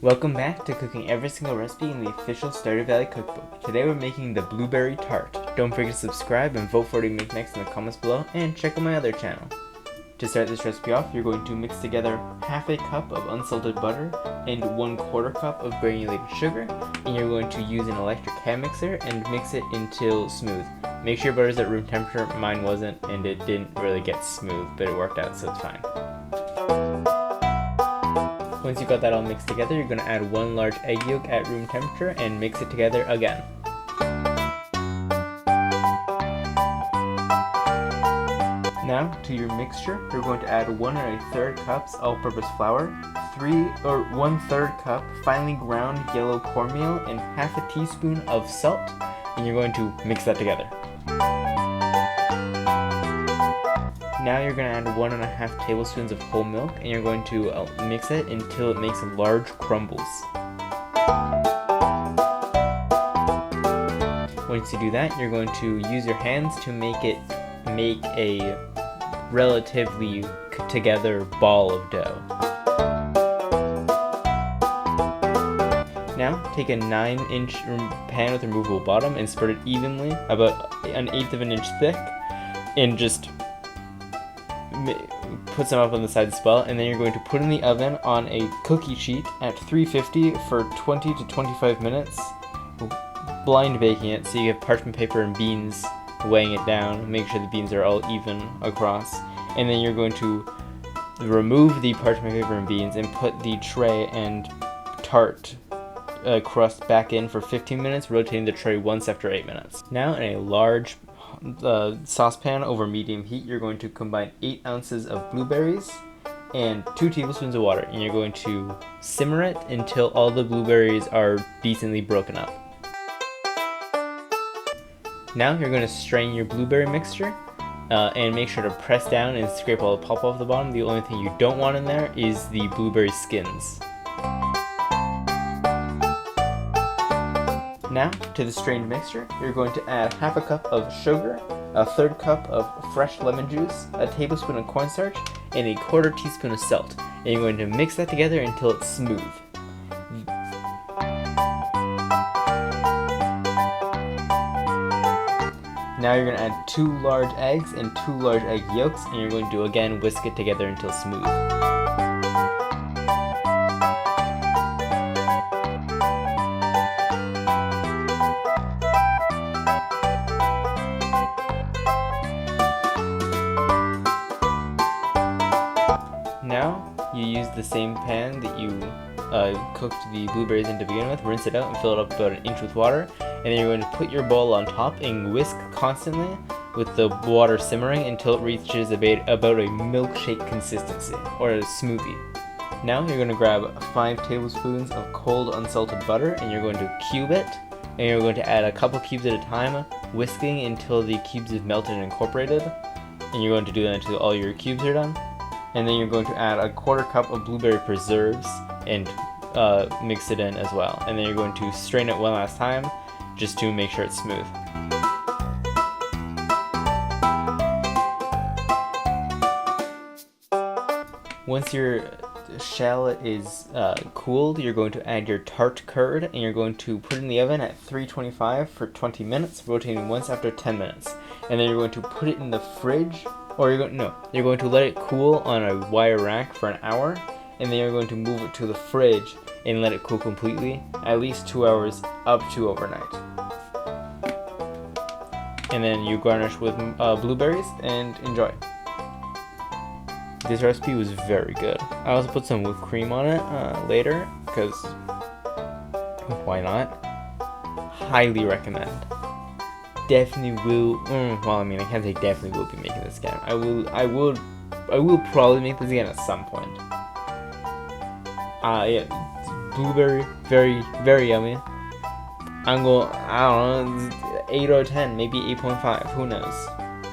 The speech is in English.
Welcome back to cooking every single recipe in the official Stardew Valley Cookbook. Today we're making the blueberry tart. Don't forget to subscribe and vote for what to make next in the comments below, and check out my other channel. To start this recipe off, you're going to mix together half a cup of unsalted butter and 1/4 cup of granulated sugar, and you're going to use an electric hand mixer and mix it until smooth. Make sure your butter's at room temperature. Mine wasn't, and it didn't really get smooth, but it worked out, so it's fine. Once you've got that all mixed together, you're going to add 1 large egg yolk at room temperature and mix it together again. Now, to your mixture, you're going to add 1 1/3 cups all-purpose flour, 1/3 cup finely ground yellow cornmeal, and half a teaspoon of salt, and you're going to mix that together. Now you're going to add 1 1/2 tablespoons of whole milk, and you're going to mix it until it makes large crumbles. Once you do that, you're going to use your hands to make a relatively together ball of dough. Now take a 9-inch pan with removable bottom and spread it evenly, about 1/8 of an inch thick, and just put some up on the sides as well, and then you're going to put in the oven on a cookie sheet at 350 for 20 to 25 minutes, blind baking it so you have parchment paper and beans weighing it down. Make sure the beans are all even across, and then you're going to remove the parchment paper and beans and put the tray and tart crust back in for 15 minutes, rotating the tray once after 8 minutes. Now in a large saucepan over medium heat, you're going to combine 8 ounces of blueberries and 2 tablespoons of water, and you're going to simmer it until all the blueberries are decently broken up. Now you're going to strain your blueberry mixture and make sure to press down and scrape all the pulp off the bottom. The only thing you don't want in there is the blueberry skins. Now, to the strained mixture, you're going to add half a cup of sugar, 1/3 cup of fresh lemon juice, a tablespoon of cornstarch, and 1/4 teaspoon of salt. And you're going to mix that together until it's smooth. Now you're going to add 2 large eggs and 2 large egg yolks, and you're going to again whisk it together until smooth. Now you use the same pan that you cooked the blueberries in to begin with, rinse it out and fill it up about 1 inch with water, and then you're going to put your bowl on top and whisk constantly with the water simmering until it reaches about a milkshake consistency, or a smoothie. Now you're going to grab 5 tablespoons of cold unsalted butter, and you're going to cube it, and you're going to add a couple cubes at a time, whisking until the cubes have melted and incorporated, and you're going to do that until all your cubes are done. And then you're going to add 1/4 cup of blueberry preserves and mix it in as well. And then you're going to strain it one last time just to make sure it's smooth. Once your shell is cooled, you're going to add your tart curd, and you're going to put it in the oven at 325 for 20 minutes, rotating once after 10 minutes. And then you're going to put it in the fridge, or you're going to let it cool on a wire rack for an hour, and then you're going to move it to the fridge and let it cool completely, at least 2 hours up to overnight. And then you garnish with blueberries and enjoy. This recipe was very good. I also put some whipped cream on it later, because why not? Highly recommend. Definitely will. Well, I mean, I can't say definitely will be making this again. I will probably make this again at some point. Yeah, blueberry, very, very yummy. I don't know, 8 or 10, maybe 8.5. Who knows?